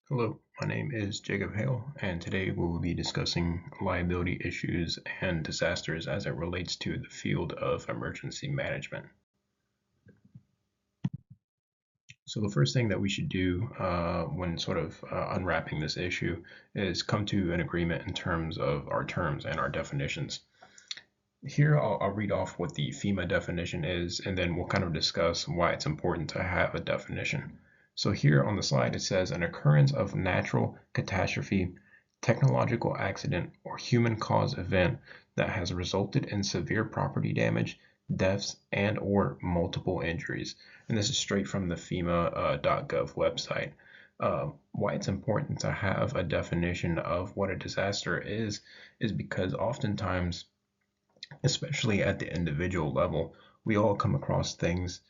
Hello, my name is Jacob Hale, and today we will be discussing liability issues and disasters as it relates to the field of emergency management. So the first thing that we should do when unwrapping this issue is come to an agreement in terms of our terms and our definitions. Here I'll read off what the FEMA definition is, and then we'll kind of discuss why it's important to have a definition. So here on the slide it says an occurrence of natural catastrophe, technological accident, or human caused event that has resulted in severe property damage, deaths, and or multiple injuries. And this is straight from the FEMA.gov website. Why it's important to have a definition of what a disaster is because oftentimes, especially at the individual level, we all come across things,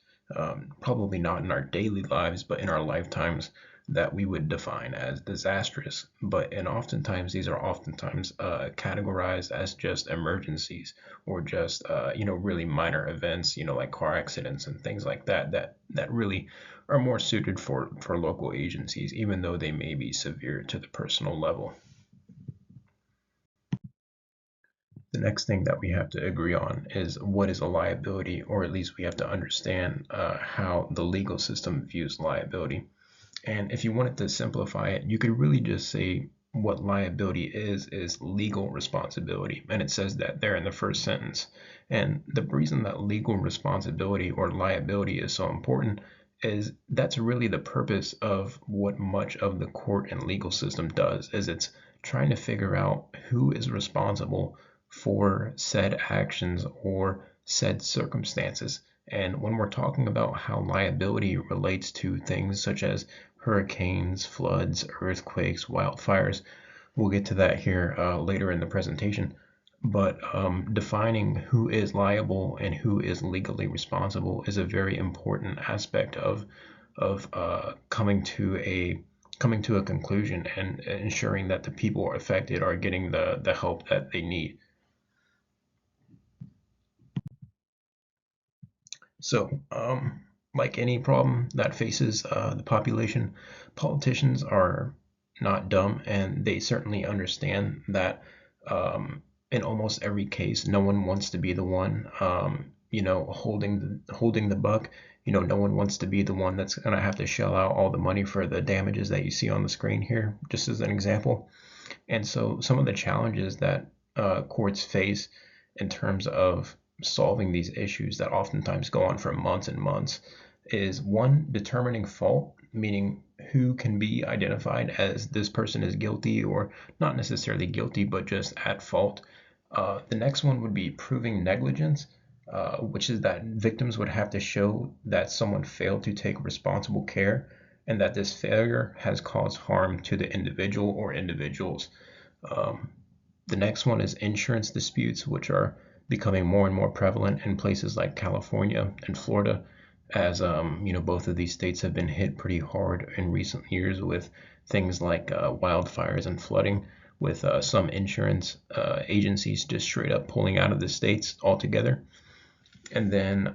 probably not in our daily lives, but in our lifetimes, that we would define as disastrous. And oftentimes, these are oftentimes categorized as just emergencies or just, really minor events, like car accidents and things like that, that really are more suited for local agencies, even though they may be severe to the personal level. The next thing that we have to agree on is what is a liability, or at least we have to understand how the legal system views liability. And if you wanted to simplify it, you could really just say what liability is legal responsibility. And it says that there in the first sentence. And the reason that legal responsibility or liability is so important is that's really the purpose of what much of the court and legal system does, is it's trying to figure out who is responsible for said actions or said circumstances. And when we're talking about how liability relates to things such as hurricanes, floods, earthquakes, wildfires, we'll get to that here later in the presentation. But defining who is liable and who is legally responsible is a very important aspect of coming to a conclusion and ensuring that the people affected are getting the help that they need. So, like any problem that faces the population, politicians are not dumb, and they certainly understand that in almost every case, no one wants to be the one, holding the buck. No one wants to be the one that's gonna have to shell out all the money for the damages that you see on the screen here, just as an example. And so, some of the challenges that courts face in terms of solving these issues that oftentimes go on for months and months is one, determining fault, meaning who can be identified as this person is guilty or not necessarily guilty, but just at fault. The next one would be proving negligence, which is that victims would have to show that someone failed to take responsible care and that this failure has caused harm to the individual or individuals. Um, the next one is insurance disputes, which are becoming more and more prevalent in places like California and Florida, as both of these states have been hit pretty hard in recent years with things like wildfires and flooding, with some insurance agencies just straight up pulling out of the states altogether. And then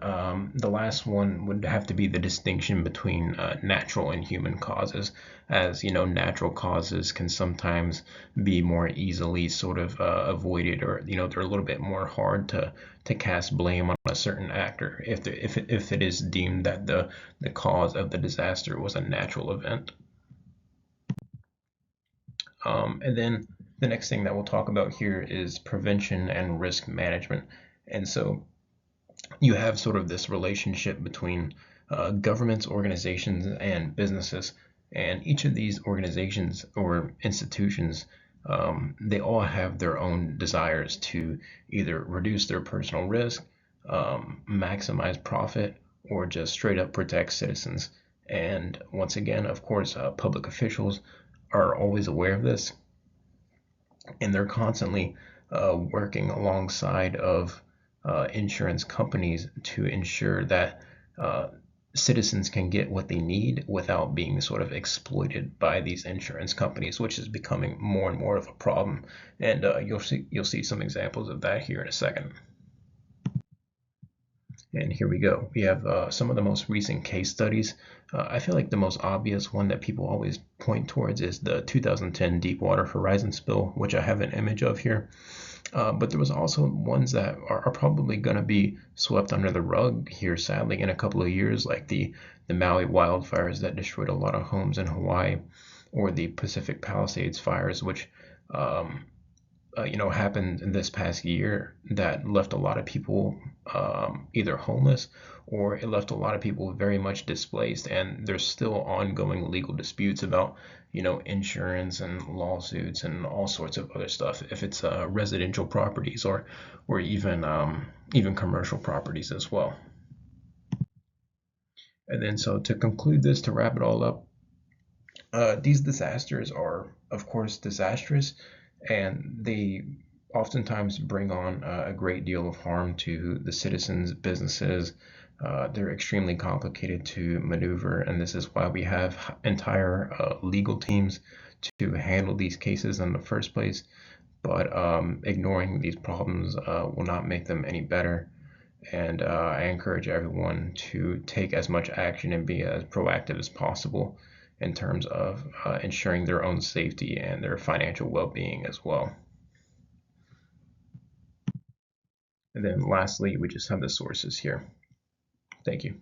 the last one would have to be the distinction between natural and human causes, as natural causes can sometimes be more easily sort of avoided, or they're a little bit more hard to cast blame on a certain actor if it is deemed that the cause of the disaster was a natural event. And then the next thing that we'll talk about here is prevention and risk management. And so you have sort of this relationship between governments, organizations, and businesses. And each of these organizations or institutions, they all have their own desires to either reduce their personal risk, maximize profit, or just straight up protect citizens. And once again, of course, public officials are always aware of this, and they're constantly working alongside of insurance companies to ensure that uh, citizens can get what they need without being sort of exploited by these insurance companies, which is becoming more and more of a problem. And you'll see some examples of that here in a second. And here we go. We have some of the most recent case studies. I feel like the most obvious one that people always point towards is the 2010 Deepwater Horizon spill, which I have an image of here. But there was also ones that are probably going to be swept under the rug here, sadly, in a couple of years, like the Maui wildfires that destroyed a lot of homes in Hawaii, or the Pacific Palisades fires, which um, happened in this past year that left a lot of people either homeless, or it left a lot of people very much displaced. And there's still ongoing legal disputes about, insurance and lawsuits and all sorts of other stuff. If it's residential properties, or even commercial properties as well. And then so to conclude this, to wrap it all up, these disasters are, of course, disastrous, and they oftentimes bring on a great deal of harm to the citizens, businesses. They're extremely complicated to maneuver, and this is why we have entire legal teams to handle these cases in the first place. But ignoring these problems will not make them any better. And I encourage everyone to take as much action and be as proactive as possible in terms of ensuring their own safety and their financial well-being as well. And then lastly, we just have the sources here. Thank you.